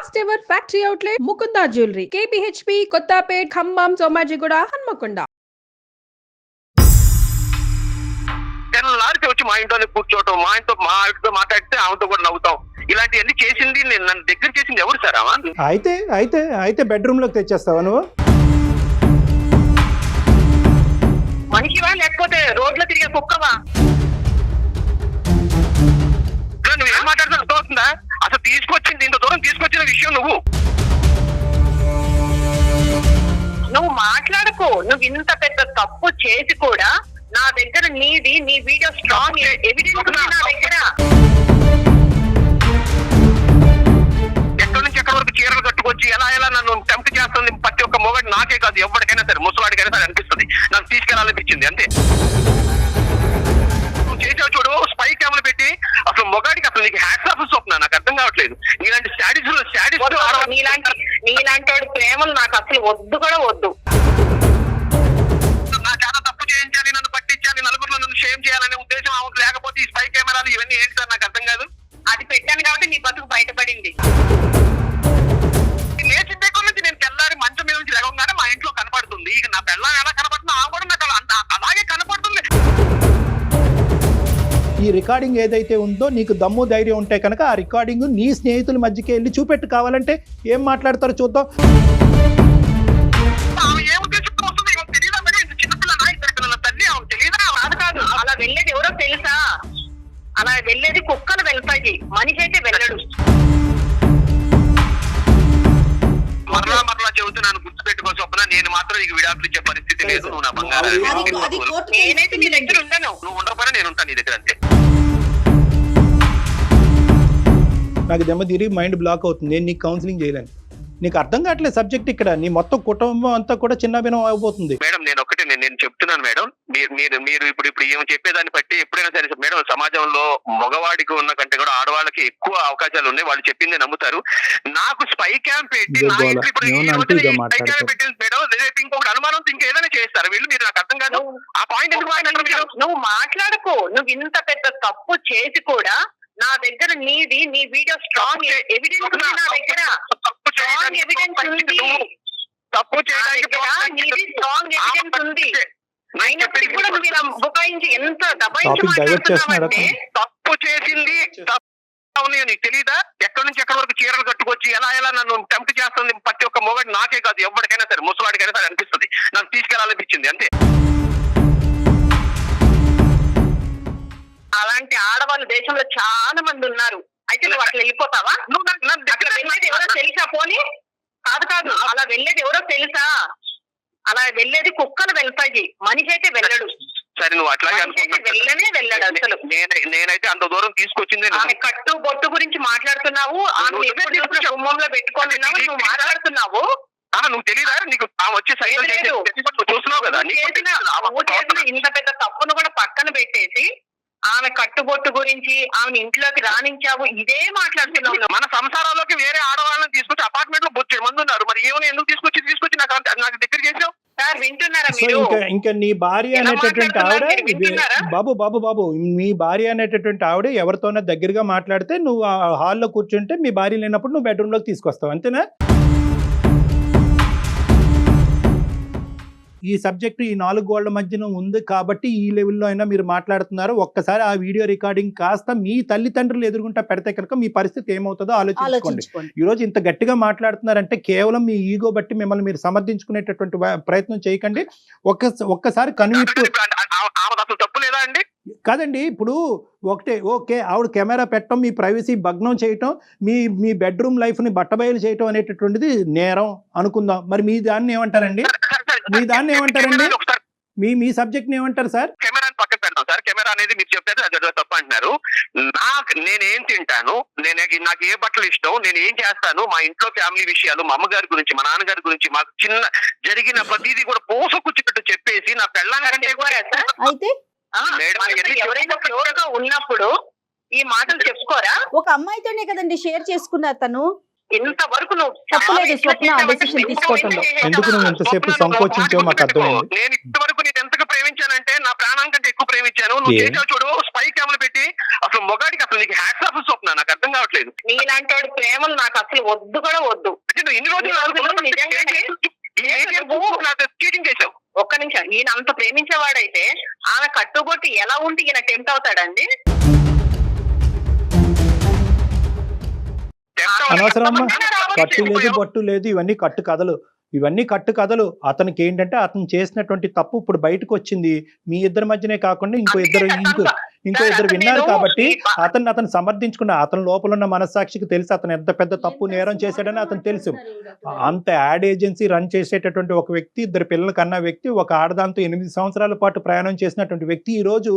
First ever factory outlet Mukunda jewellery KPHP Kothapet Khammam Somajiguda Hanamkonda. తెల్లారికి వచ్చి మా ఇంట్లోనే కూర్చోవటం, మా ఇంట్లో మాట్లాడితే ఆమెతో కూడా నవ్వుతాం. ఇలాంటివన్నీ చేసింది నన్ను దగ్గర చేసింది ఎవరు సార్? అయితే బెడ్రూమ్ లోకి తెచ్చేస్తావా నువ్వు? మనిషివా లేకపోతే రోడ్లో తిరిగే కుక్కవా? నువ్వు ఏం మాట్లాడుతున్నా అర్థమవుతుందా? అసలు తీసుకొచ్చింది ఇంత దూరం తీసుకొచ్చిన విషయం నువ్వు మాట్లాడకు. నువ్వు ఇంత పెద్ద తప్పు చేసి కూడా నా దగ్గర నీ వీడియో స్ట్రాంగ్ ఎవిడెన్స్ ఉంది నా దగ్గర. ఎక్కడి నుంచి ఎక్కడి వరకు చీరలు కట్టుకొచ్చి ఎలా నన్ను టెంప్ట్ చేస్తుంది ప్రతి ఒక్క మొగడు, నాకే కాదు ఎవరికైనా సరే, ముసలాడికైనా సరే అనిపిస్తుంది. నన్ను తీసుకెళ్లాలనిపించింది అంతే. నువ్వు చేసావు చూడు, స్పై కెమెరా పెట్టి అసలు మొగాడికి అసలు నీకు హ్యాట్స్ ఆఫ్ స్వప్న, నాకు అర్థం కావట్లేదు. నీలాంటి నీలాంటి వాడి ప్రేమలు నాకు అసలు వద్దు కూడా వద్దు. నా చాలా తప్పు చేయించాలి, నన్ను పట్టించాలి, నలుగురిలో నన్ను షేమ్ చేయాలనే ఉద్దేశం ఆమెకు లేకపోతే ఈ స్పై కెమెరాలు ఇవన్నీ ఏంటి సార్? నాకు అర్థం కాదు. అది పెట్టాను కాబట్టి నీ బతుకు బయటపడింది. లేచిన దగ్గర నుంచి నేను తెల్లారి మంచం మీద నుంచి లేవగానే మా ఇంట్లో కనపడుతుంది. ఇక నా పిల్ల ఎలా కనపడుతుందో ఆమె కూడా నాకు అలాగే కనపడుతుంది. ఈ రికార్డింగ్ ఏదైతే ఉందో నీకు దమ్ము ధైర్యం ఉంటే కనుక ఆ రికార్డింగ్ నీ స్నేహితుల మధ్యకి వెళ్ళి చూపెట్టు, కావాలంటే ఏం మాట్లాడతారో చూద్దాం. కాదు అలా వెళ్ళేది ఎవరో తెలుసా? అలా వెళ్ళేది కుక్కలు వెళ్తాయి, మనిషి అయితే వెళ్ళడు. మరలా చెబుతున్నాను, గుర్తుపెట్టుకో స్వప్న, నేను మాత్రం నీకు విడాకులు ఇచ్చే పరిస్థితి లేదు. నువ్వు నా బంగారం. నేనైతే నీ దగ్గర ఉండను, నువ్వు ఉండకపోయినా నేను ఉంటాను నీ దగ్గర అంతే. నాకు దెమ్మ తిరిగి మైండ్ బ్లాక్ అవుతుంది. నేను నీకు కౌన్సిలింగ్ చేయలేను. నీకు అర్థం కావట్లేదు సబ్జెక్ట్. ఇక్కడ నీ మొత్తం కుటుంబం అంతా కూడా చిన్నభిన్నం అయిపోతుంది. మేడం నేను చెప్తున్నాను మేడం, మీరు ఇప్పుడు ఏమో చెప్పేదాన్ని బట్టి ఎప్పుడైనా సరే మేడం, సమాజంలో మగవాడికి ఉన్న కంటే కూడా ఆడవాళ్ళకి ఎక్కువ అవకాశాలు ఉన్నాయి. వాళ్ళు చెప్పింది నమ్ముతారు. నాకు స్పై క్యాంప్ పెట్టి పెట్టింది మేడం. రేపు ఇంకొకటి అనుమానం ఇంకేదైనా చేస్తారు వీళ్ళు. మీరు నాకు అర్థం కాదు. ఆ పాయింట్ ఎందుకు మాట్లాడరు? నువ్వు మాట్లాడకు. నువ్వు ఇంత పెద్ద తప్పు చేసి కూడా నా దగ్గర నీ వీడియో స్ట్రాంగ్ ఎవిడెన్స్ ఉంది నా దగ్గర. స్ట్రాంగ్ ఎవిడెన్స్ ఉంది. తప్పు చేయడానికి స్ట్రాంగ్ ఎవిడెన్స్ ఉంది. అయినప్పటికీ కూడా నువ్వు ఇలా బుకాయించి ఎంత దబాయించి మాట్లాడుతున్నావంటే, తప్పు చేసింది నీకు తెలీదా? ఎక్కడి నుంచి ఎక్కడి వరకు చీరలు కట్టుకొచ్చి ఎలా నన్ను టెంప్ట్ చేస్తుంది ప్రతి ఒక్క మొగడు, నాకే కాదు ఎవరికైనా సరే, ముసలాడికైనా సరే అనిపిస్తుంది. నన్ను తీసుకెళ్లాలనిపించింది అంతే. అలాంటి ఆడవాళ్ళు దేశంలో చాలా మంది ఉన్నారు. అయితే నువ్వు అట్లా వెళ్ళిపోతావా? అట్లా వెళ్ళేది ఎవరో తెలుసా? పోనీ కాదు అలా వెళ్ళేది ఎవరో తెలుసా? అలా వెళ్ళేది కుక్కలు వెళ్తాయి, మనిషి అయితే వెళ్ళడు. సరే నువ్వు అట్లాగే వెళ్ళాడు అసలు. నేనైతే అంత దూరం తీసుకొచ్చింది. ఆమె కట్టు బొట్టు గురించి మాట్లాడుతున్నావు, ఆమె ఎప్పుడు కుటుంబంలో పెట్టుకొని నువ్వు మాట్లాడుతున్నావు. నువ్వు తెలీదా? నీకు వచ్చే చూస్తున్నావు కదా. నువ్వు చేసిన ఇంత పెద్ద తప్పును కూడా పక్కన పెట్టేసి ఆమె కట్టుబొట్టు గురించి ఆమెను ఇంట్లోకి రాణించావు, ఇదే మాట్లాడుతున్నావు. మన సంసారాల్లోకి వేరే ఆడవాళ్ళని తీసుకొచ్చి అపార్ట్మెంట్ లో బొచ్చే మంది ఉన్నారు. మరి ఏమైనా ఎందుకు తీసుకొచ్చి నాకు దగ్గర చేసావు? సార్ వింటున్నారా మీరు? ఇంకా నీ భార్య అనేటటువంటి ఆవిడ బాబు మీ భార్య అనేటటువంటి ఆవిడ ఎవరితోనో దగ్గరగా మాట్లాడితే నువ్వు హాల్లో కూర్చుంటే మీ భార్య లేనప్పుడు నువ్వు బెడ్రూమ్ లోకి తీసుకొస్తావు, అంతేనా? ఈ సబ్జెక్టు ఈ 4 గోళ్ల మధ్యన ఉంది కాబట్టి ఈ లెవెల్లో అయినా మీరు మాట్లాడుతున్నారు. ఒక్కసారి ఆ వీడియో రికార్డింగ్ కాస్త మీ తల్లిదండ్రులు ఎదురుగుంటా పెడితే కనుక మీ పరిస్థితి ఏమవుతుందో ఆలోచించుకోండి. ఈరోజు ఇంత గట్టిగా మాట్లాడుతున్నారంటే కేవలం మీ ఈగో బట్టి మిమ్మల్ని మీరు సమర్థించుకునేటటువంటి ప్రయత్నం చేయకండి. ఒక్కసారి కనువిప్పు కాదండి. ఇప్పుడు ఓకే ఆవిడ కెమెరా పెట్టడం, మీ ప్రైవసీ భగ్నం చేయటం, మీ బెడ్రూమ్ లైఫ్ని బట్టబయలు చేయటం అనేటటువంటిది నేరం అనుకుందాం. మరి మీ దాన్ని ఏమంటారండి? మీ సబ్జెక్ట్ ఏమంటారు సార్? కెమెరాని పక్కన పెడతాం సార్. కెమెరా అనేది మీరు చెప్పేది అది తప్పు అంటున్నారు. నేనేం తింటాను, నాకు ఏ బట్టలు ఇష్టం, నేను ఏం చేస్తాను, మా ఇంట్లో ఫ్యామిలీ విషయాలు, మా అమ్మగారి గురించి, మా నాన్నగారి గురించి, మాకు చిన్న జరిగిన ప్రతిదీ కూడా పోసకుచ్చినట్టు చెప్పేసి నా పెళ్ళాలంటే ఎవరైనా క్లోజ్ గా ఉన్నప్పుడు ఈ మాటలు చెప్పుకోరా? ఒక అమ్మాయితోనే కదండి షేర్ చేసుకున్నారు తను. ఇంతవరకు నువ్వు ఎందుకు నువ్వు ఎంతసేపు సంకోచించావు మాకు అర్థమైంది. నేను ఇంతవరకు నేను ఎంతగా ప్రేమించానంటే నా ప్రాణం కంటే ఎక్కువ ప్రేమించాను, నువ్వు చేసావు చూడు స్పై కెమెరా పెట్టి. అసలు మొగాడికి అసలు నీకు హ్యాట్స్ ఆఫ్ స్వప్న, నాకు అర్థం కావట్లేదు. నీలాంటి వాడి ప్రేమలు నాకు అసలు వద్దు కూడా వద్దు. అంటే నువ్వు ఇన్ని రోజులు చీటింగ్ చేసావు. ఒక్క నిమిషం, ఈయన అంత ప్రేమించేవాడైతే ఆమె కట్టుబొట్టి ఎలా ఉంటే ఈయన టెంప్ట్ అవుతాడండి? అనవసరం అమ్మా, కట్టు లేదు బొట్టు లేదు, ఇవన్నీ కట్టు కథలు, ఇవన్నీ కట్టు కథలు. అతనికి ఏంటంటే అతను చేసినటువంటి తప్పు ఇప్పుడు బయటకు వచ్చింది. మీ ఇద్దరి మధ్యనే కాకుండా ఇంకో ఇద్దరు విన్నారు కాబట్టి అతను సమర్థించుకున్న, అతని లోపల ఉన్న మనస్సాక్షికి తెలుసు అతను ఎంత పెద్ద తప్పు నేరం చేశాడని అతను తెలుసు. అంత యాడ్ ఏజెన్సీ రన్ చేసేటటువంటి ఒక వ్యక్తి, ఇద్దరు పిల్లలు కన్నా వ్యక్తి, ఒక ఆడదాంతో 8 సంవత్సరాల పాటు ప్రయాణం చేసినటువంటి వ్యక్తి ఈ రోజు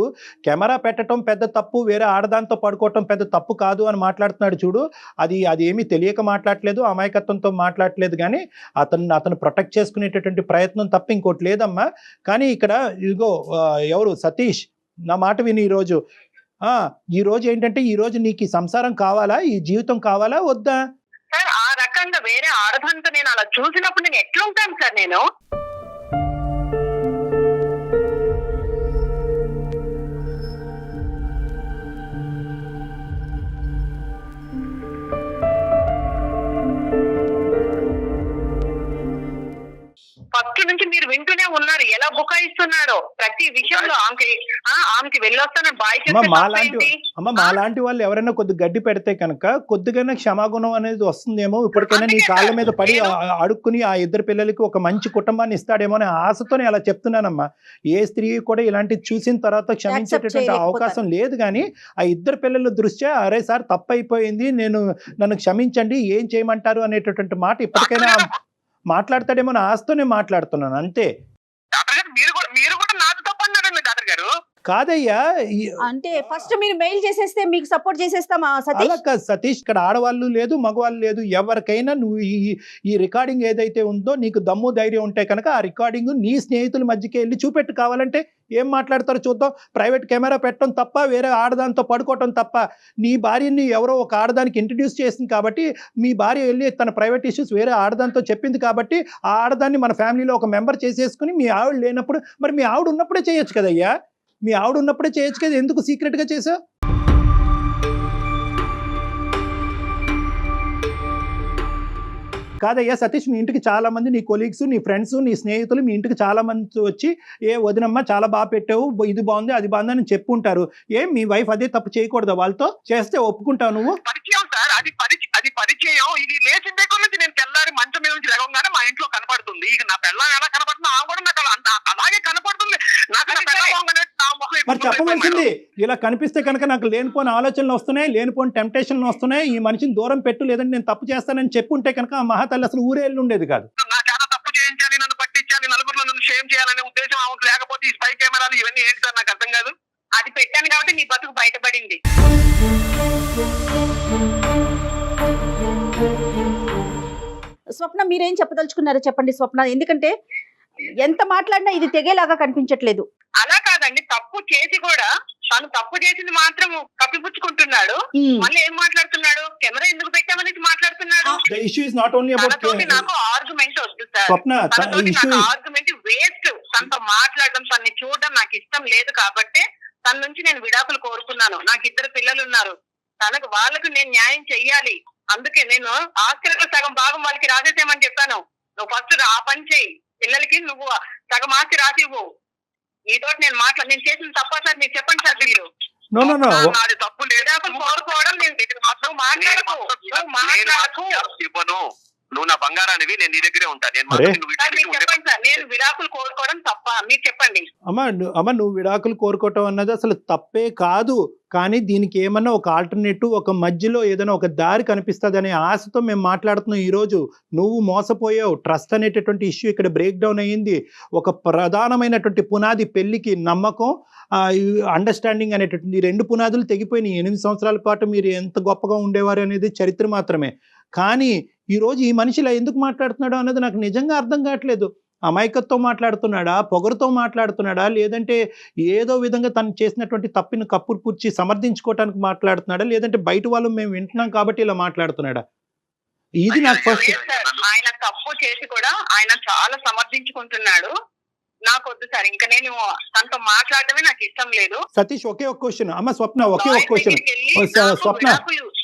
కెమెరా పెట్టడం పెద్ద తప్పు, వేరే ఆడదాంతో పడుకోవటం పెద్ద తప్పు కాదు అని మాట్లాడుతున్నాడు చూడు. అది ఏమీ తెలియక మాట్లాడలేదు, అమాయకత్వంతో మాట్లాడలేదు, కానీ అతను ప్రొటెక్ట్ చేసుకునేటటువంటి ప్రయత్నం తప్ప ఇంకోటి లేదమ్మా. కానీ ఇక్కడ ఇదిగో ఎవరు సతీష్, నా మాట విని ఈ రోజు ఏంటంటే ఈ రోజు నీకు ఈ సంసారం కావాలా, ఈ జీవితం కావాలా వద్దా? సార్ ఆ రకంగా వేరే ఆడదంతా నేను అలా చూసినప్పుడు నేను ఎట్లా ఉంటాను సార్? నేను ఫస్ట్ నుంచి మీరు వింటూనే ఉన్నారు ఎలా బుకాయిస్తున్నాడో ప్రతి విషయంలో. ఆమెకి వెళ్ళొస్తాను బాయ్ మాలాంటి వాళ్ళు ఎవరైనా కొద్ది గడ్డి పెడితే కనుక కొద్దిగానే క్షమాగుణం అనేది వస్తుందేమో, ఇప్పటికైనా నీ కాళ్ళ మీద పడి అడుక్కుని ఆ ఇద్దరు పిల్లలకి ఒక మంచి కుటుంబాన్ని ఇస్తాడేమో అనే ఆశతోనే అలా చెప్తున్నానమ్మా. ఏ స్త్రీ కూడా ఇలాంటివి చూసిన తర్వాత క్షమించేటటువంటి అవకాశం లేదు. కానీ ఆ ఇద్దరు పిల్లల దృష్ట్యా అరే సార్ తప్పు అయిపోయింది, నన్ను క్షమించండి, ఏం చేయమంటారు అనేటటువంటి మాట ఇప్పటికైనా మాట్లాడతాడేమో నా ఆశతోనే మాట్లాడుతున్నాను అంతే. మీరు కూడా నాతో తప్పు అన్నారండి డాక్టర్ గారు. కాదయ్యా, అంటే ఫస్ట్ మీరు మెయిల్ చేసేస్తే మీకు సపోర్ట్ చేసేస్తామా సతీష్? అలా కాదు సతీష్, ఇక్కడ ఆడవాళ్ళు లేదు మగవాళ్ళు లేదు, ఎవరికైనా నువ్వు ఈ రికార్డింగ్ ఏదైతే ఉందో నీకు దమ్ము ధైర్యం ఉంటే కనుక ఆ రికార్డింగ్ నీ స్నేహితుల మధ్యకి వెళ్ళి చూపెట్టు. కావాలంటే ఏం మాట్లాడతారో చూద్దాం. ప్రైవేట్ కెమెరా పెట్టడం తప్ప, వేరే ఆడదాంతో పడుకోవటం తప్ప. నీ భార్యని ఎవరో ఒక ఆడదానికి ఇంట్రడ్యూస్ చేసింది కాబట్టి, మీ భార్య వెళ్ళి తన ప్రైవేట్ ఇష్యూస్ వేరే ఆడదాంతో చెప్పింది కాబట్టి ఆ ఆడదాన్ని మన ఫ్యామిలీలో ఒక మెంబర్ చేసేసుకుని మీ ఆవిడ లేనప్పుడు, మరి మీ ఆవిడ ఉన్నప్పుడే చేయొచ్చు కదయ్యా, మీ ఆవిడ ఉన్నప్పుడే చేయొచ్చు కదా, ఎందుకు సీక్రెట్గా చేసావు? కాదయ్యా సతీష్, మీ ఇంటికి చాలా మంది నీ కొలీగ్స్, నీ ఫ్రెండ్స్, నీ స్నేహితులు మీ ఇంటికి చాలా మంది వచ్చి వదినమ్మ చాలా బాగా పెట్టావు, ఇది బాగుంది అది బాగుంది అని చెప్పుకుంటారు. మీ వైఫ్ అదే తప్పు చేయకూడదా? వాళ్ళతో చేస్తే ఒప్పుకుంటావు నువ్వు? పరిచయం సార్, అది పరిచయం. ఇది లేచిన దగ్గర నుంచి నేను తెల్లారి మంచం మీద నుంచి లేవగానే మా ఇంట్లో కనపడుతుంది. ఇక నా పిల్ల ఎలా కనపడుతుంది ఆ కూడా నాకు అలాగే కనపడుతుంది. మరి చెప్పవలసింది, ఇలా కనిపిస్తే కనుక నాకు లేనిపోని ఆలోచనలు వస్తున్నాయి, లేనిపోని టెంప్టేషన్లు వస్తున్నాయి, ఈ మనిషిని దూరం పెట్టు, లేదంటే నేను తప్పు చేస్తానని చెప్పుంటే కనుక ఆ మహాతల్లి అసలు ఊరే వెళ్ళి ఉండేది కాదు. నా చాలా తప్పు చేయించాలి, నన్ను పట్టించాలి, నలుగురిలో నన్ను షేమ్ చేయాలనే ఉద్దేశం ఆమెకు లేకపోతే ఈ స్పై కెమెరాలు ఇవన్నీ ఏంటి సార్ నాకు అర్థం కాదు. అది పెట్టాను కాబట్టి నీ బతుకు బయటపడింది. స్వప్న మీరేం చెప్పదలుచుకున్నారో చెప్పండి స్వప్న, ఎందుకంటే ఎంత మాట్లాడినా ఇది తెగేలాగా కనిపించట్లేదు. అలా కాదండి, తప్పు చేసి కూడా తను తప్పు చేసింది మాత్రం కప్పిపుచ్చుకుంటున్నాడు. మళ్ళీ ఏం మాట్లాడుతున్నాడు? కెమెరా ఎందుకు పెట్టామనేది మాట్లాడుతున్నాడు. నాకు ఆర్గ్యుమెంట్ వద్దు సార్, ఆర్గ్యుమెంట్ వేస్ట్. తనతో మాట్లాడడం, తనని చూడడం నాకు ఇష్టం లేదు కాబట్టి తన నుంచి నేను విడాకులు కోరుకున్నాను. నాకు 2 పిల్లలు ఉన్నారు, వాళ్ళకు నేను న్యాయం చెయ్యాలి. అందుకే నేను ఆస్తిలో సగం భాగం వాళ్ళకి రాసేసేమని చెప్పాను. నువ్వు ఫస్ట్ ఆ పని చెయ్యి, పిల్లలకి నువ్వు సగం ఆస్తి రాసివ్వు. నీతో నేను చేసిన తప్ప సార్? మీరు చెప్పండి సార్. మీరు తప్పు లేదు కోరుకోవడం ఇవ్వను, నువ్వు నా బంగారానివి, నేను నీ దగ్గరే ఉంటాను. చెప్పండి సార్, నేను విడాకులు కోరుకోవడం తప్ప? మీరు చెప్పండి. అమ్మ నువ్వు విడాకులు కోరుకోవటం అన్నది అసలు తప్పే కాదు, కానీ దీనికి ఏమన్నా ఒక ఆల్టర్నేటివ్, ఒక మధ్యలో ఏదైనా ఒక దారి కనిపిస్తుంది అనే ఆశతో మేము మాట్లాడుతున్నాం. ఈరోజు నువ్వు మోసపోయావు, ట్రస్ట్ అనేటటువంటి ఇష్యూ ఇక్కడ బ్రేక్ డౌన్ అయ్యింది. ఒక ప్రధానమైనటువంటి పునాది పెళ్లికి నమ్మకం, అండర్స్టాండింగ్ అనేటటువంటి 2 పునాదులు తెగిపోయినాయి. 8 సంవత్సరాల పాటు మీరు ఎంత గొప్పగా ఉండేవారు అనేది చరిత్ర మాత్రమే. కానీ ఈరోజు ఈ మనిషిలా ఎందుకు మాట్లాడుతున్నాడో అన్నది నాకు నిజంగా అర్థం కావట్లేదు. అమాయకత్వం మాట్లాడుతున్నాడా, పొగరుతో మాట్లాడుతున్నాడా, లేదంటే ఏదో విధంగా తను చేసినటువంటి తప్పిని కప్పుర్పుచ్చి సమర్థించుకోవటానికి మాట్లాడుతున్నాడా, లేదంటే బయట వాళ్ళు మేము వింటున్నాం కాబట్టి ఇలా మాట్లాడుతున్నాడా? ఇది నాకు ఫస్ట్. ఆయన తప్పు చేసి కూడా ఆయన చాలా సమర్థించుకుంటున్నాడు. నాకు వద్దు సార్, ఇంకా నేను తనతో మాట్లాడటమే నాకు ఇష్టం లేదు. సతీష్ ఒకే ఒక క్వశ్చన్ అమ్మ, స్వప్న ఒకే ఒక క్వశ్చన్. స్వప్న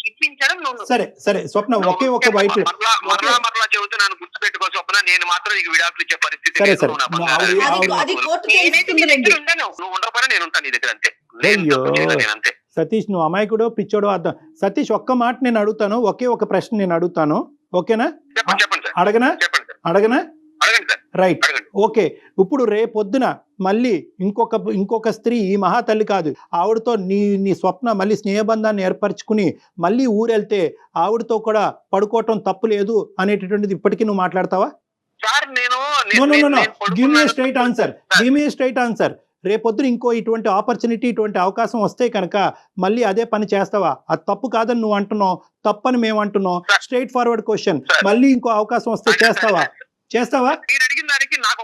ఇప్పించడం నువ్వు సరే స్వప్న ఒకే ఒక వైట్. మరలా చెబుతున్నాను, గుర్తుపెట్టుకో స్వప్న, నేను మాత్రం నీకు విడాకులు ఇచ్చే పరిస్థితి సరే లేదు. సరే అది కోర్టుకి నేనైతే నీ దగ్గర ఉండను. నువ్వు ఉండకపోయినా నేను ఉంటాను నీ దగ్గర, అంతే. నేను అంతే. సతీష్ నువ్వు అమాయకుడో పిచ్చోడో అర్థం. సతీష్ ఒక్క మాట నేను అడుగుతాను, ఒకే ఒక ప్రశ్న నేను అడుగుతాను, ఓకేనా? చెప్పండి సార్. అడగనా? చెప్పండి సార్. అడగనా? అడగండి సార్. రైట్, అడగండి. ఓకే. ఇప్పుడు రేపొద్దున మళ్ళీ ఇంకొక స్త్రీ, ఈ మహాతల్లి కాదు, ఆవిడతో నీ స్వప్న మళ్ళీ స్నేహబంధాన్ని ఏర్పరచుకుని మళ్ళీ ఊరెళ్తే ఆవిడతో కూడా పడుకోవటం తప్పు లేదు అనేటటువంటిది ఇప్పటికీ నువ్వు మాట్లాడతావా? సార్ నేను గివ్ మీ స్ట్రైట్ ఆన్సర్. రేపొద్దున ఇటువంటి ఆపర్చునిటీ, ఇటువంటి అవకాశం వస్తే కనుక మళ్ళీ అదే పని చేస్తావా? అది తప్పు కాదని నువ్వు అంటున్నావు, తప్పని మేము అంటున్నాం. స్ట్రైట్ ఫార్వర్డ్ క్వశ్చన్, మళ్ళీ ఇంకో అవకాశం వస్తే చేస్తావా? మీరు అడిగిన దానికి నాకు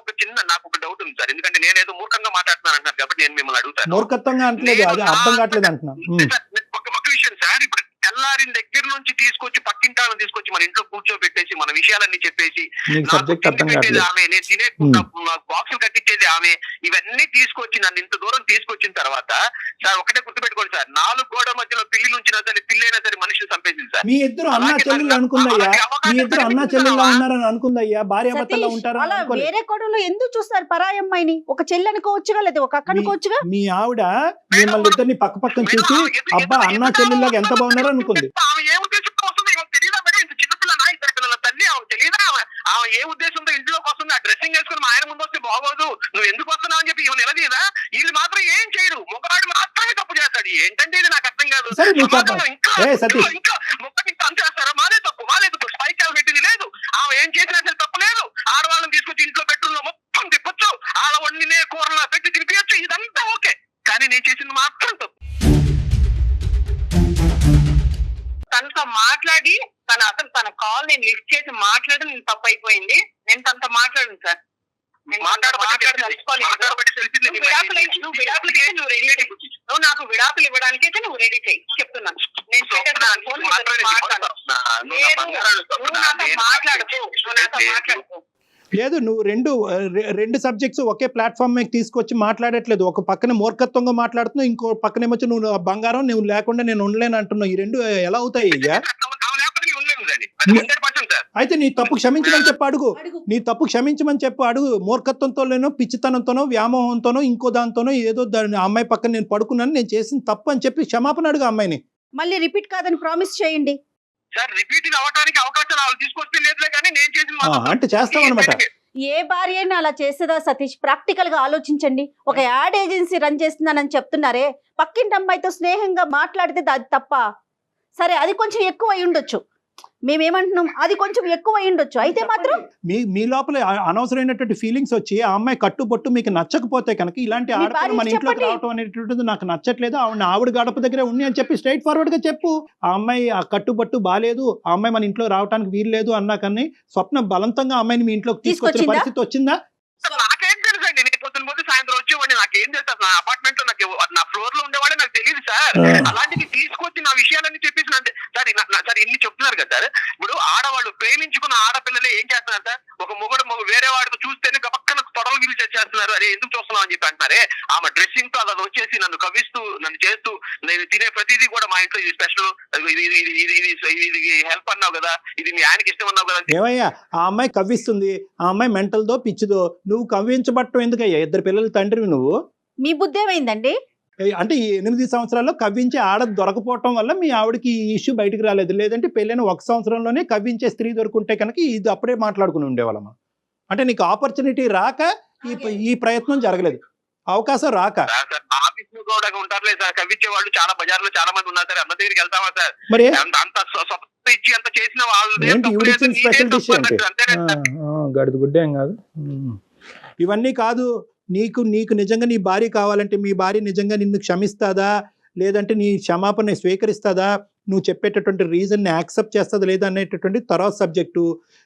ఒక డౌట్ ఉంది సార్. ఎందుకంటే నేనేదో మూర్ఖంగా మాట్లాడుతున్నాను అంటున్నారు కాబట్టి నేను మిమ్మల్ని అడుగుతాను. మూర్ఖత్వంగా అంటలేదు, అది అర్థం కావట్లేదు అంటున్నా. ఒక విషయం సార్, ఇప్పుడు తెల్లారిన దగ్గర నుంచి తీసుకొచ్చి పక్కింటాలను తీసుకొచ్చి మన ఇంట్లో కూర్చోబెట్టేసి మన విషయాలన్నీ చెప్పేసి ఆమె, నేను తినే బాక్సులు కట్టించేది ఆమె, ఇవన్నీ తీసుకొచ్చి నన్ను ఇంత దూరం తీసుకొచ్చిన తర్వాత సార్ ఒకటే గుర్తుపెట్టుకోండి సార్, 4 గోడల మధ్యలో పిల్లి నుంచినా సరే పిల్లైనా సరే మనిషిని చంపేసింది సార్. మీ ఇద్దరు అన్నా చెల్లెళ్ళు అనుకుందయ్యా, మీ ఇద్దరు అన్నా చెల్లెళ్ళ ఉన్నారని అనుకుందయ్యా, భార్యాభర్తలా ఉంటారు. వేరే కోడలు ఎందుకు చూస్తారు పరాయి అమ్మాయిని? ఒక చెల్లి అనుకోవచ్చుగా, లేదా ఒక అక్క అనుకోవచ్చుగా. మీ ఆవిడ మిమ్మల్ని ఇద్దరిని పక్కన చూసి అబ్బా అన్నా చెల్లెళ్ళగా ఎంత బాగున్నారో అనుకుంది. ఆమె ఏ ఉద్దేశంతో వస్తుంది తెలియదా మేడం? ఇంత చిన్నపిల్లనా, 2 పిల్లల తల్లి, ఆమె తెలియదా? ఆమె ఏ ఉద్దేశంతో ఇంట్లోకి వస్తుంది? ఆ డ్రెస్సింగ్ వేసుకుని మా ఆయన ముందు వస్తే బాగోదు, నువ్వు ఎందుకు వస్తున్నావు అని చెప్పి ఇవన్నీ నిలదీయదా? వీళ్ళు మాత్రం ఏం చేయరు, మొక్కవాడు మాత్రమే తప్పు చేస్తాడు. ఏంటంటే ఇది నాకు అర్థం కాదు. ఇంకా మొక్కకి అంచేస్తారా? మాలే తప్పు, స్పైకాలు పెట్టింది లేదు, ఆమె ఏం చేసినా సరే తప్పు లేదు. ఆడవాళ్ళని తీసుకొచ్చి ఇంట్లో బెడ్రూమ్ లో మొత్తం తిప్పొచ్చు, ఆడ వండినే కూరలా పెట్టి తినిపించచ్చు, ఇదంతా ఓకే. కానీ నేను చేసింది మాత్రం తప్పు. తనతో మాట్లాడి తన కాల్ నేను లిఫ్ట్ చేసి మాట్లాడడం నేను తప్పు అయిపోయింది. నేను తనతో మాట్లాడను సార్. నువ్వు నాకు విడాకులు ఇవ్వడానికైతే నువ్వు రెడీ చేయి చెప్తున్నాను. నేను మాట్లాడుకో. లేదు, నువ్వు రెండు సబ్జెక్ట్స్ ఒకే ప్లాట్ఫామ్ మీద తీసుకొచ్చి మాట్లాడట్లేదు. ఒక పక్కన మూర్ఖత్వంగా మాట్లాడుతున్నావు, ఇంకో పక్కన ఏమొచ్చి నువ్వు బంగారం నువ్వు లేకుండా నేను ఉండలేను అంటున్నావు. ఈ రెండు ఎలా అవుతాయి అయ్యా? అయితే నీ తప్పు క్షమించమని చెప్పు, అడుగు. నీ తప్పు క్షమించమని చెప్పు, అడుగు. మూర్ఖత్వంతోనో పిచ్చితనంతోనో వ్యామోహంతోనో ఇంకో దాంతోనో ఏదో అమ్మాయి పక్కన నేను పడుకున్నాను, నేను చేసిన తప్పు అని చెప్పి క్షమాపణ అడుగు అమ్మాయిని. మళ్ళీ రిపీట్ కాదని ప్రామిస్ చేయండి సార్. రిపీట్ అవడానికి అవకాశాలు తీసుకొస్తే లేదులే కానీ నేను చేసిన అంటే చేస్తావు అనమాట. ఏ భార్య అయినా అలా చేసేదా సతీష్? ప్రాక్టికల్ గా ఆలోచించండి. ఒక యాడ్ ఏజెన్సీ రన్ చేస్తున్నానని చెప్తున్నారే, పక్కింటి అమ్మాయితో స్నేహంగా మాట్లాడితే అది తప్ప? సరే, అది కొంచెం ఎక్కువ అయి ఉండొచ్చు, మేమేమంటున్నాం అది కొంచెం ఎక్కువ అయి ఉండొచ్చు. అయితే మాత్రం మీ లోపల అనవసరమైనటువంటి ఫీలింగ్స్ వచ్చి ఆ అమ్మాయి కట్టుబొట్టు మీకు నచ్చకపోతే కనుక ఇలాంటి ఆడపిల్ల మన ఇంట్లోకి రావటం అనేటువంటిది నాకు నచ్చట్లేదు, ఆవిడ గడప దగ్గరే ఉంది అని చెప్పి స్ట్రైట్ ఫార్వర్డ్ గా చెప్పు. ఆ అమ్మాయి ఆ కట్టుబొట్టు బాలేదు, ఆ అమ్మాయి మన ఇంట్లో రావడానికి వీలు లేదు అన్నా కానీ స్వప్న బలవంతంగా అమ్మాయిని మీ ఇంట్లోకి తీసుకొచ్చిన పరిస్థితి వచ్చిందా? నాకేం తెలుసు అండి, నేను పొద్దున పోతే సాయంత్రం వచ్చేవాడిని, నాకేం తెలుసు? నా అపార్ట్మెంట్ లో నా ఫ్లోర్ లో ఉండేవాడే నాకు తెలియదు సార్. అలాంటివి తీసుకొచ్చి నా విషయాలన్నీ చెప్పేసి సార్ ఇన్ని చెప్తున్నారు కదా సార్. ఇప్పుడు ఆడవాళ్ళు ప్రేమించుకున్న ఆడపిల్లలే ఏం చేస్తున్నారు సార్? ఒక మొగుడు వేరే వాడితో చూస్తేనే పక్కన తొడలు గిరి చేస్తున్నారు. అరే ఎందుకు చూస్తున్నావు అని చెప్పి అంటున్నారే. ఆమె డ్రెస్సింగ్ తో అలా వచ్చేసి నన్ను కవిస్తూ నన్ను చేస్తూ, నేను తినే ప్రతిదీ కూడా మా ఇంట్లో ఇది స్పెషల్, ఇది హెల్ప్ అన్నావు కదా, ఇది మీ ఆయనకి ఇష్టం అన్నావు కదా. ఏమయ్యా ఆ అమ్మాయి కవ్విస్తుంది, ఆ అమ్మాయి మెంటల్దో పిచ్చిదో, నువ్వు కవ్వించబట్టం ఎందుకయ్యా? 2 పిల్లల తండ్రివి నువ్వు. మీ బుద్ధి ఏమైందండి? అంటే ఈ 8 సంవత్సరాల్లో కవ్వించే ఆడ దొరకపోవటం వల్ల మీ ఆవిడకి ఈ ఇష్యూ బయటకు రాలేదు. లేదంటే పెళ్ళైన 1 సంవత్సరంలోనే కవ్వించే స్త్రీ దొరుకుంటే కనుక ఇది అప్పుడే మాట్లాడుకుని ఉండేవాళ్ళమ్మా. అంటే నీకు ఆపర్చునిటీ రాక ఈ ప్రయత్నం జరగలేదు, అవకాశం రాక. ఆఫీస్ లో కూడా ఉంటారులే సార్ కవ్వించే వాళ్ళు, చాలా బజార్లో చాలా మంది ఉన్నారు సార్. అందరి దగ్గరికి వెళ్తామా సార్? మరి అంత ఇచ్చి అంత చేసిన వాళ్ళు స్పెషల్ డిష్ అంటే గడుదు గుడ్డ ఏం కాదు. ఇవన్నీ కాదు, నీకు నిజంగా నీ భార్య కావాలంటే మీ భార్య నిజంగా నిన్ను క్షమిస్తుందా, లేదంటే నీ క్షమాపణ స్వీకరిస్తుందా, నువ్వు చెప్పేటటువంటి రీజన్ని యాక్సెప్ట్ చేస్తుందా లేదా అనేటటువంటి తర్వాత సబ్జెక్టు.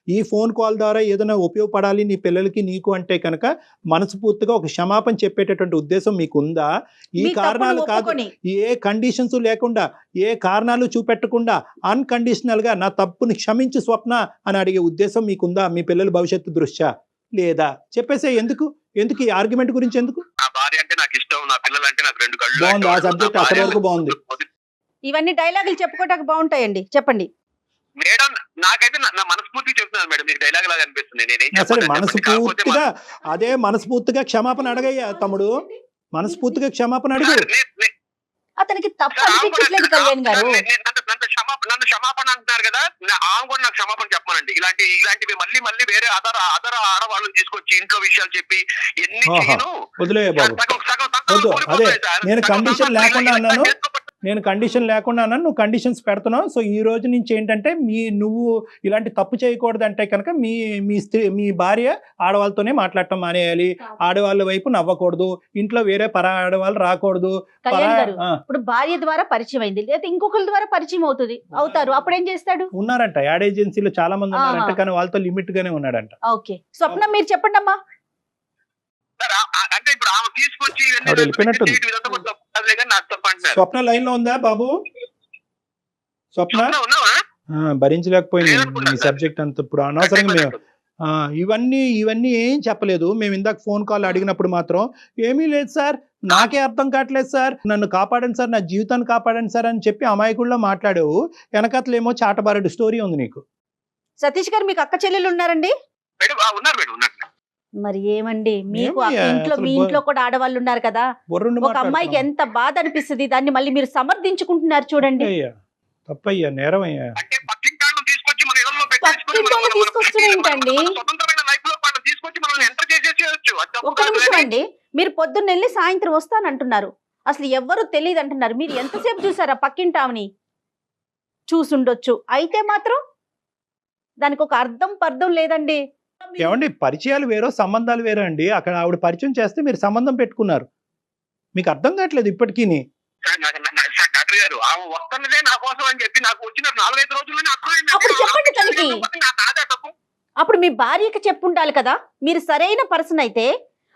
ఈ ఫోన్ కాల్ ద్వారా ఏదైనా ఉపయోగపడాలి నీ పిల్లలకి నీకు అంటే కనుక మనస్ఫూర్తిగా ఒక క్షమాపణ చెప్పేటటువంటి ఉద్దేశం మీకుందా? ఈ కారణాలు కాదు, ఏ కండిషన్స్ లేకుండా, ఏ కారణాలు చూపెట్టకుండా అన్కండిషనల్గా నా తప్పుని క్షమించు స్వప్న అని అడిగే ఉద్దేశం మీకుందా మీ పిల్లల భవిష్యత్తు దృష్ట్యా? లేదా చెప్పేసే. ఎందుకు ఈ ఆర్గ్యుమెంట్ గురించి ఎందుకు? నా భార్య అంటే నాకు ఇష్టం, నా పిల్లలు అంటే నాకు 2 కళ్ళు బాగుంది, ఆ లాంటి వాళ్ళు. సబ్జెక్ట్ నా అక్కడి భార్య వరకు బాగుంది. ఇవన్నీ డైలాగులు చెప్పుకోవడానికి బాగుంటాయండి, చెప్పండి. మేడం నాకైతే నా మనస్ఫూర్తిగా చెప్తున్నాను మేడం, మీకు డైలాగ్ లాగా అనిపిస్తుంది. నేనేం సరే చెప్పాను చెప్పండి. మనస్ఫూర్తిగా అదే మనస్ఫూర్తిగా క్షమాపణ అడగయ్యా తమ్ముడు, మనస్ఫూర్తిగా క్షమాపణ అడుగు. అతనికి తప్పు అనిపించట్లేదు కళ్యాణ్ గారు. నన్ను క్షమాపణ అంటున్నారు కదా, ఆమె కూడా నాకు క్షమాపణ చెప్పమనండి. ఇలాంటివి మళ్ళీ మళ్ళీ వేరే అదర్ ఆడవాళ్ళని తీసుకొచ్చి ఇంట్లో విషయాలు చెప్పి ఎన్ని చేయను. వదిలే బాబు, వద్దు. అదే నేను కండిషన్ లేకుండా అన్నాను, నువ్వు కండిషన్స్ పెడుతున్నావు. సో ఈ రోజు నుంచి ఏంటంటే నువ్వు ఇలాంటి తప్పు చేయకూడదు అంటే కనుక మీ భార్య ఆడవాళ్ళతోనే మాట్లాడటం మానేయాలి, ఆడవాళ్ళ వైపు నవ్వకూడదు, ఇంట్లో వేరే ఆడవాళ్ళు రాకూడదు. కళ్యాణ్ గారు ఇప్పుడు భార్య ద్వారా పరిచయం అయింది, లేదా ఇంకొకరి ద్వారా పరిచయం అవుతారు, అప్పుడు ఏం చేస్తాడు? ఉన్నారంట యాడ్ ఏజెన్సీలో చాలా మంది ఉన్నారంట, కానీ వాళ్ళతో లిమిట్ గానే ఉన్నాడంట. ఓకే, స్వప్న మీరు చెప్పండి అమ్మా. అంటే ఇప్పుడు ఆమె తీసుకొచ్చి స్వప్న లైన్ లో ఉందా బాబు? స్వప్న భరించలేకపోయింది ఈ సబ్జెక్ట్ అంతా. ఇప్పుడు అనవసరంగా మేము ఇవన్నీ ఏం చెప్పలేదు. మేము ఇందాక ఫోన్ కాల్ అడిగినప్పుడు మాత్రం ఏమీ లేదు సార్, నాకే అర్థం కావట్లేదు సార్, నన్ను కాపాడండి సార్, నా జీవితాన్ని కాపాడండి సార్ అని చెప్పి అమాయకుల్లో మాట్లాడావు. వెనకట్లేమో చాటబారెడు స్టోరీ ఉంది నీకు. సతీష్ గారు మీకు అక్క చెల్లెలు ఉన్నారండి? ఉన్నారు. మరి ఏమండి మీకు ఇంట్లో, మీ ఇంట్లో కూడా ఆడవాళ్ళు ఉన్నారు కదా, ఒక అమ్మాయికి ఎంత బాధ అనిపిస్తుంది, దాన్ని మళ్ళీ మీరు సమర్థించుకుంటున్నారు చూడండి. తప్పయ్యా, నేరమయ్యా. పక్కింటి తీసుకొచ్చి ఏంటండి? ఒక నిమిషం అండి, మీరు పొద్దున్న వెళ్ళి సాయంత్రం వస్తానంటున్నారు, అసలు ఎవ్వరు తెలియదు అంటున్నారు. మీరు ఎంతసేపు చూసారా పక్కింటామని? చూసుండొచ్చు, అయితే మాత్రం దానికి ఒక పర్థం లేదండి. ఏమండి, పరిచయాలు వేరో సంబంధాలు వేరో అండి. అక్కడ ఆవిడ పరిచయం చేస్తే మీరు సంబంధం పెట్టుకున్నారు, మీకు అర్థం కావట్లేదు ఇప్పటికీ. డాక్టర్ గారు ఆమె వస్తున్నదే నా కోసం అని చెప్పి నాకు వచ్చిన 4-5 రోజుల్లోనే అప్పుడు చెప్పండి తనకి. అప్పుడు మీ భార్యకి చెప్పుండాలి కదా, మీరు సరైన పర్సన్ అయితే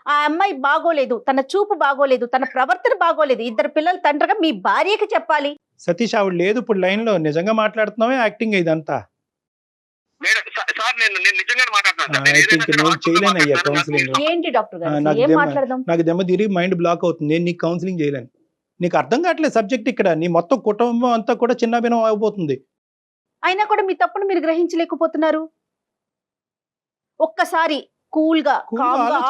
ఆ అమ్మాయి బాగోలేదు, తన చూపు బాగోలేదు, తన ప్రవర్తన బాగోలేదు, 2 పిల్లల తండ్రిగా మీ భార్యకి చెప్పాలి. సతీష్ ఆవిడ లేదు ఇప్పుడు లైన్ లో, నిజంగా మాట్లాడుతున్నావే యాక్టింగ్ ఇదంతా? ఏంటి డాక్టర్ గారు, ఏం మాట్లాడదాం? నాకు దెమ్మ తిరిగి మైండ్ బ్లాక్ అవుతుంది, నేను నీకు కౌన్సిలింగ్ చేయలేను. నీకు అర్థం కావట్లేదు సబ్జెక్ట్. ఇక్కడ నీ మొత్తం కుటుంబం అంతా కూడా చిన్న భిన్నం అయిపోతుంది. అయినా కూడా మీ తప్పును మీరు గ్రహించలేకపోతున్నారు. ఒక్కసారి కూల్ గా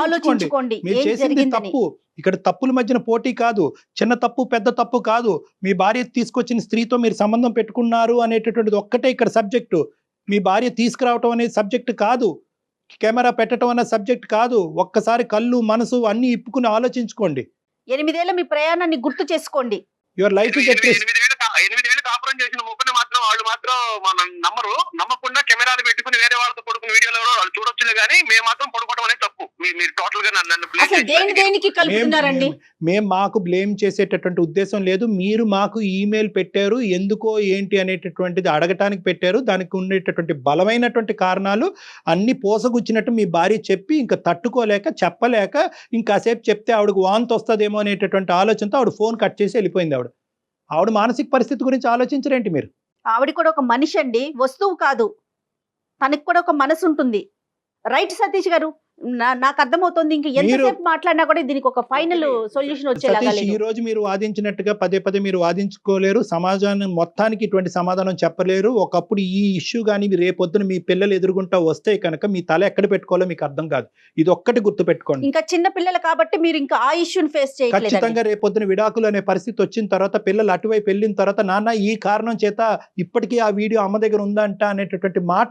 ఆలోచించుకోండి, మీరు చేసింది తప్పు. ఇక్కడ తప్పుల మధ్యన పోటీ కాదు, చిన్న తప్పు పెద్ద తప్పు కాదు. మీ భార్య తీసుకొచ్చిన స్త్రీతో మీరు సంబంధం పెట్టుకున్నారు అనేటటువంటిది ఒక్కటే ఇక్కడ సబ్జెక్టు. మీ భార్య తీసుకురావటం అనేది సబ్జెక్ట్ కాదు, కెమెరా పెట్టడం అనే సబ్జెక్ట్ కాదు. ఒక్కసారి కళ్ళు మనసు అన్ని ఇప్పుకుని ఆలోచించుకోండి. 8 ఏళ్ల మీ ప్రయాణాన్ని గుర్తు చేసుకోండి. Your life is a twist. 8 ఏళ్ళు కాపురం చేసిన ముగ్గురు మాత్రం వాళ్ళు మాత్రం మనం నమ్మకుండా కెమెరాలు పెట్టుకుని వేరే వాళ్ళతో పడుకున్న వీడియోలో వాళ్ళు చూడొచ్చులే, కానీ మేము మాత్రం పడుకోవడం అనేది తప్పు. మీరు టోటల్ గా మేము మాకు బ్లేమ్ చేసేటటువంటి ఉద్దేశం లేదు. మీరు మాకు ఈమెయిల్ పెట్టారు, ఎందుకో ఏంటి అనేటటువంటిది అడగటానికి పెట్టారు. దానికి ఉండేటటువంటి బలమైనటువంటి కారణాలు అన్ని పోసగుచ్చినట్టు మీ భార్య చెప్పి ఇంకా తట్టుకోలేక చెప్పలేక ఇంకాసేపు చెప్తే ఆవిడకు వాంతి వస్తుందేమో అనేటటువంటి ఆలోచనతో ఆవిడ ఫోన్ కట్ చేసి వెళ్ళిపోయింది. ఆవిడ మానసిక పరిస్థితి గురించి ఆలోచించరేంటి మీరు? ఆవిడ కూడా ఒక మనిషి అండి, వస్తువు కాదు. తనకి కూడా ఒక మనసు ఉంటుంది. రైట్ సతీష్ గారు, నాకు అర్థమవుతుంది. ఇంకా ఎంతసేపు మాట్లాడినా కూడా దీనికి ఒక ఫైనల్ సొల్యూషన్ వచ్చేలాగా లేదు. ఈ రోజు మీరు వాదించినట్టుగా పదే మీరు వాదించుకోలేరు, సమాజాన్ని మొత్తానికి ఇటువంటి సమాధానం చెప్పలేరు. ఒకప్పుడు ఈ ఇష్యూ కానీ రేపొద్దున మీ పిల్లలు ఎదుర్కొంటా వస్తే కనుక మీ తల ఎక్కడ పెట్టుకోవాలో మీకు అర్థం కాదు. ఇది ఒక్కటి గుర్తు పెట్టుకోండి. ఇంకా చిన్న పిల్లలు కాబట్టి మీరు ఇంకా ఆ ఇష్యూని ఫేస్ చేయట్లేదు. ఖచ్చితంగా రేపొద్దున విడాకులు అనే పరిస్థితి వచ్చిన తర్వాత, పిల్లలు అటువైపు వెళ్ళిన తర్వాత, నాన్న ఈ కారణం చేత ఇప్పటికీ ఆ వీడియో అమ్మ దగ్గర ఉందంట అనేటటువంటి మాట